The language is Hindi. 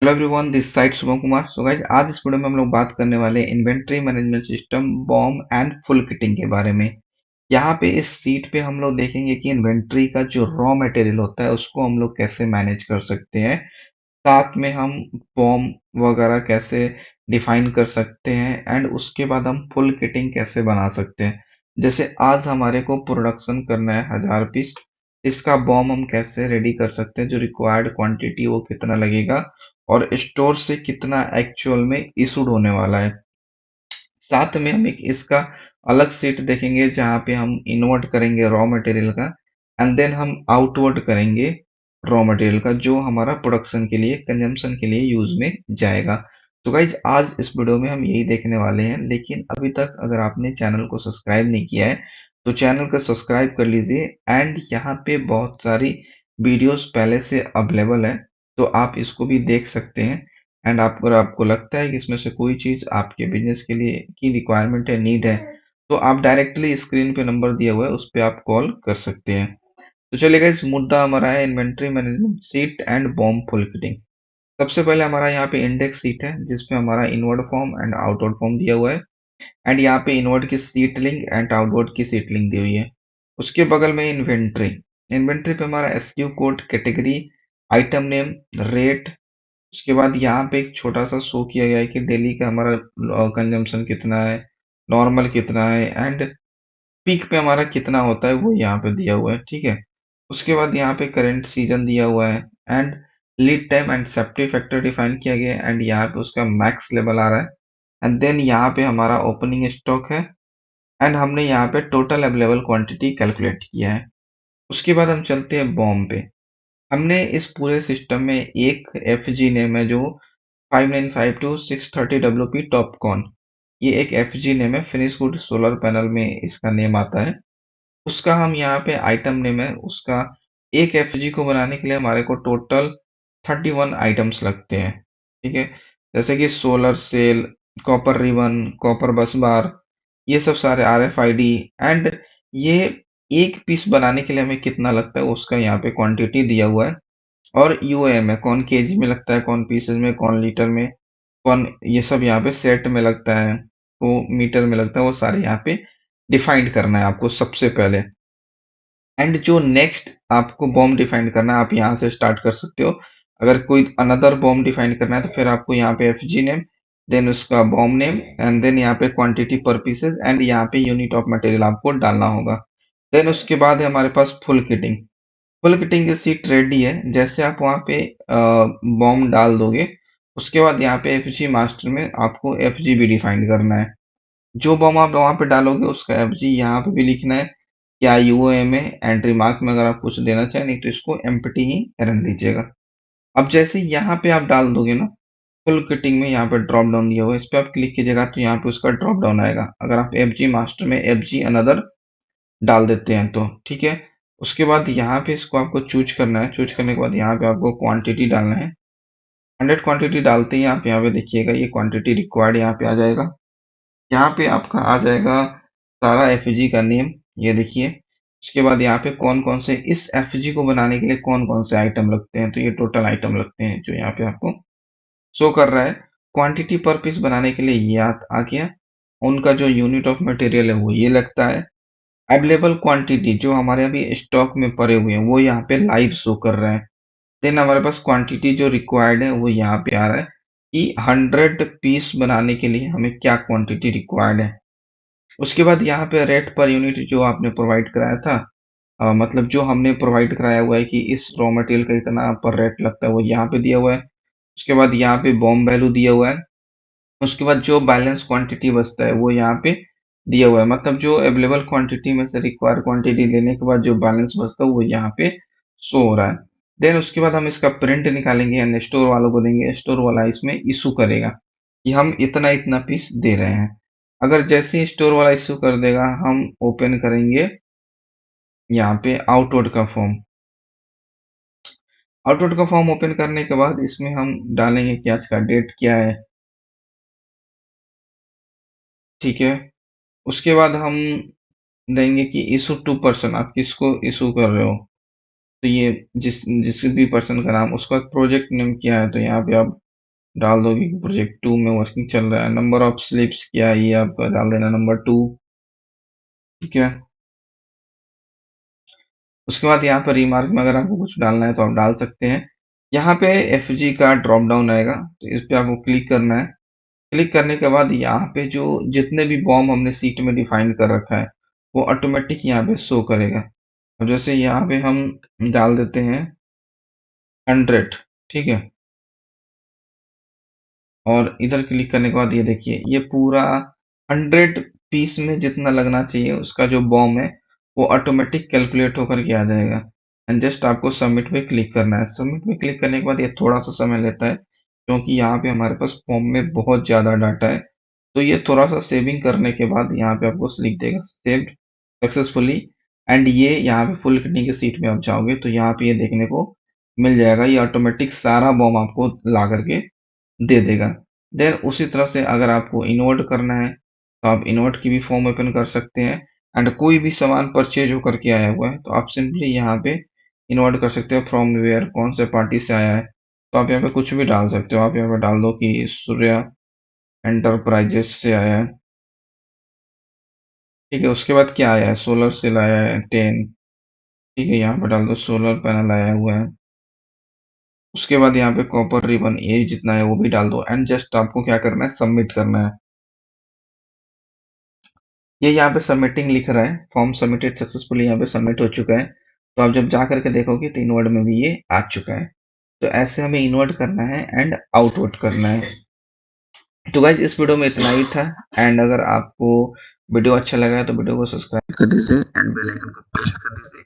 Hello everyone, this side Shubham Kumar. So guys, आज इस वीडियो में हम लोग बात करने वाले हैं inventory management system BOM and full kitting के बारे में। यहाँ पे इस सीट पे हम लोग देखेंगे कि इन्वेंट्री का जो रॉ मटेरियल होता है उसको हम लोग कैसे मैनेज कर सकते हैं। साथ में हम बॉम वगैरह कैसे डिफाइन कर सकते हैं एंड उसके बाद हम फुल किटिंग कैसे बना सकते हैं। जैसे आज हमारे को प्रोडक्शन करना है 1000 पीस, इसका बॉम हम कैसे रेडी कर सकते हैं, जो रिक्वायर्ड क्वांटिटी वो कितना लगेगा और स्टोर से कितना एक्चुअल में इशूड होने वाला है। साथ में हम एक इसका अलग सीट देखेंगे जहाँ पे हम इन्वर्ट करेंगे रॉ मटेरियल का एंड देन हम आउटवर्ड करेंगे रॉ मटेरियल का, जो हमारा प्रोडक्शन के लिए कंजम्पशन के लिए यूज में जाएगा। तो गाइज, आज इस वीडियो में हम यही देखने वाले हैं, लेकिन अभी तक अगर आपने चैनल को सब्सक्राइब नहीं किया है तो चैनल को सब्सक्राइब कर लीजिए। एंड यहाँ पे बहुत सारी वीडियोस पहले से अवेलेबल है, तो आप इसको भी देख सकते हैं। एंड अगर आपको लगता है कि इसमें से कोई चीज आपके बिजनेस के लिए की रिक्वायरमेंट है, नीड है, तो आप डायरेक्टली स्क्रीन पे नंबर दिया हुआ है उस पे आप कॉल कर सकते हैं। तो चलिए इस मुद्दा हमारा है inventory management seat and bomb full fitting. सबसे पहले हमारा यहाँ पे इंडेक्स सीट है जिसपे हमारा inward form and outward form दिया हुआ है। एंड यहाँ पे इनवर्ड की सीट लिंक एंड आउटवर्ड की सीट लिंक दी हुई है। उसके बगल में इन्वेंट्री। इन्वेंट्री पे हमारा SQ code, category, item name, rate. उसके बाद यहाँ पे एक छोटा सा शो किया गया है कि डेली का हमारा कंजम्पशन कितना है, नॉर्मल कितना है एंड पीक पे हमारा कितना होता है, वो यहाँ पे दिया हुआ है। ठीक है। उसके बाद यहाँ पे करंट सीजन दिया हुआ है and lead time and safety factor define किया गया है एंड यहाँ पे उसका मैक्स लेवल आ रहा है। एंड देन यहाँ पे हमारा ओपनिंग स्टॉक है एंड हमने यहाँ पे टोटल अवेलेबल क्वांटिटी कैलकुलेट किया है। उसके बाद हम चलते हैं बॉम पे। हमने इस पूरे सिस्टम में एक एफ जी नेम है जो 5952 630 WP टॉपकॉन। ये एक एफ जी नेम है, फिनिश गुड सोलर पैनल में इसका नेम आता है। उसका हम यहाँ पे आइटम नेम है उसका। एक एफ जी को बनाने के लिए हमारे को टोटल 31 आइटम्स लगते हैं। ठीक है। जैसे कि solar cell, copper ribbon, copper bus bar, ये सब सारे R F I D and ये एक पीस बनाने के लिए हमें कितना लगता है उसका यहाँ पे क्वांटिटी दिया हुआ है। और यूएम है, कौन केजी में लगता है, कौन पीसेज में, कौन लीटर में, कौन ये सब यहाँ पे सेट में लगता है, वो मीटर में लगता है, वो सारे यहाँ पे डिफाइंड करना है आपको सबसे पहले। एंड जो नेक्स्ट आपको बॉम्ब डिफाइन करना है आप यहाँ से स्टार्ट कर सकते हो। अगर कोई अनदर बॉम्ब डिफाइन करना है तो फिर आपको यहाँ पे एफ जी नेम, देन उसका बॉम्ब नेम एंड देन यहाँ पे क्वांटिटी पर पीसेज एंड यहाँ पे यूनिट ऑफ मटेरियल आपको डालना होगा। देन उसके बाद है हमारे पास फुल किटिंग। फुल किटिंग की सीट रेडी है। जैसे आप वहाँ पे बॉम्ब डाल दोगे उसके बाद यहाँ पे एफ जी मास्टर में आपको एफ जी भी डिफाइन करना है। जो बॉम्ब आप वहाँ पे डालोगे उसका एफ जी यहाँ पे भी लिखना है। क्या यूओएम में एंट्री मार्क में अगर आप कुछ देना चाहें, नहीं तो इसको एम्प्टी ही रहने दीजिएगा। अब जैसे यहाँ पे आप डाल दोगे ना, फुल किटिंग में यहाँ पे ड्रॉप डाउन दिया हुआ है, इस पे आप क्लिक कीजिएगा तो यहाँ पे उसका ड्रॉप डाउन आएगा। अगर आप एफ जी मास्टर में एफ जी अनदर डाल देते हैं तो ठीक है। उसके बाद यहाँ पे इसको आपको चूज करना है। चूज करने के बाद यहाँ पे आपको क्वांटिटी डालना है। 100 क्वांटिटी डालते ही आप यहाँ पे देखिएगा ये क्वांटिटी रिक्वायर्ड यहाँ पे आ जाएगा। यहाँ पे आपका आ जाएगा सारा एफजी का नेम, ये देखिए। उसके बाद यहाँ पे कौन कौन से इस एफजी को बनाने के लिए कौन कौन से आइटम लगते हैं, तो ये टोटल आइटम लगते हैं जो यहाँ पे आपको शो कर रहा है। क्वांटिटी पर पीस बनाने के लिए ये आ गया। उनका जो यूनिट ऑफ मटेरियल है वो ये लगता है। अवेलेबल क्वांटिटी जो हमारे अभी स्टॉक में पड़े हुए हैं वो यहाँ पे लाइव शो कर रहा है। देन हमारे पास क्वांटिटी जो रिक्वायर्ड है वो यहाँ पे आ रहा है कि 100 पीस बनाने के लिए हमें क्या क्वांटिटी रिक्वायर्ड है। उसके बाद यहाँ पे रेट पर यूनिट जो आपने प्रोवाइड कराया था, मतलब जो हमने प्रोवाइड कराया हुआ है कि इस रॉ मटेरियल का इतना पर रेट लगता है, वो यहाँ पे दिया हुआ है। उसके बाद यहाँ पे बॉम्ब वैल्यू दिया हुआ है। उसके बाद जो बैलेंस क्वांटिटी बचता है वो यहाँ पे दिया हुआ है, मतलब जो अवेलेबल क्वांटिटी में से रिक्वायर्ड क्वांटिटी लेने के बाद जो बैलेंस बचता है वो यहाँ पे शो हो रहा है। देन उसके बाद हम इसका प्रिंट निकालेंगे एंड स्टोर वालों को देंगे। स्टोर वाला इसमें इशू करेगा कि हम इतना इतना पीस दे रहे हैं। अगर जैसे ही स्टोर वाला इशू कर देगा हम ओपन करेंगे यहाँ पे आउटवर्ड का फॉर्म। आउटवर्ड का फॉर्म ओपन करने के बाद इसमें हम डालेंगे कि आज का डेट क्या है। ठीक है। उसके बाद हम देंगे कि इशू टू पर्सन, आप किसको इशू कर रहे हो, तो ये जिस जिस भी पर्सन का नाम, उसका प्रोजेक्ट नेम क्या है तो यहाँ पे आप डाल दोगे कि प्रोजेक्ट 2 में वर्किंग चल रहा है। नंबर ऑफ स्लिप्स क्या है, ये आपका डाल देना नंबर 2। ठीक है। उसके बाद यहाँ पर रिमार्क में अगर आपको कुछ डालना है तो आप डाल सकते हैं। यहाँ पे एफ जी का ड्रॉप डाउन आएगा, तो इस पे आपको क्लिक करना है। क्लिक करने के बाद यहाँ पे जो जितने भी बॉम्ब हमने सीट में डिफाइन कर रखा है वो ऑटोमेटिक यहाँ पे शो करेगा। अब जैसे यहाँ पे हम डाल देते हैं 100। ठीक है। और इधर क्लिक करने के बाद ये देखिए ये पूरा 100 पीस में जितना लगना चाहिए उसका जो बॉम्ब है वो ऑटोमेटिक कैलकुलेट होकर के आ जाएगा। एंड जस्ट आपको सबमिट पे क्लिक करना है। सबमिट पे क्लिक करने के बाद ये थोड़ा सा समय लेता है क्योंकि यहाँ पे हमारे पास फॉर्म में बहुत ज़्यादा डाटा है। तो ये थोड़ा सा सेविंग करने के बाद यहाँ पे आपको लिख देगा सेव्ड सक्सेसफुली। एंड ये यहाँ पे फुल कितनी की सीट में आप जाओगे तो यहाँ पे ये देखने को मिल जाएगा, ये ऑटोमेटिक सारा बॉम्ब आपको ला करके दे देगा। देन उसी तरह से अगर आपको इन्वर्ट करना है तो आप इन्वर्ट की भी फॉर्म ओपन कर सकते हैं। एंड कोई भी सामान परचेज होकर के आया हुआ है तो आप सिंपली यहाँ पे इन्वर्ट कर सकते हो फ्रॉम वेयर, कौन से पार्टी से आया है। तो आप यहाँ पे कुछ भी डाल सकते हो। आप यहाँ पे डाल दो कि सूर्या एंटरप्राइजेस से आया है। ठीक है। उसके बाद क्या आया है, सोलर सेल आया है 10। ठीक है, यहाँ पे डाल दो सोलर पैनल आया हुआ है। उसके बाद यहाँ पे कॉपर रिबन ये जितना है वो भी डाल दो। एंड जस्ट आपको क्या करना है, सबमिट करना है। ये यहाँ पे सबमिटिंग लिख रहा है, फॉर्म सबमिटेड सक्सेसफुली, यहाँ पे सबमिट हो चुका है। तो आप जब जा करके देखोगे तो इनवर्ट में भी ये आ चुका है। तो ऐसे हमें इन्वर्ट करना है एंड आउटवर्ट करना है। तो गाइज इस वीडियो में इतना ही था। एंड अगर आपको वीडियो अच्छा लगा है तो वीडियो को सब्सक्राइब कर दीजिए एंड बेल आइकन को प्रेस कर दीजिए।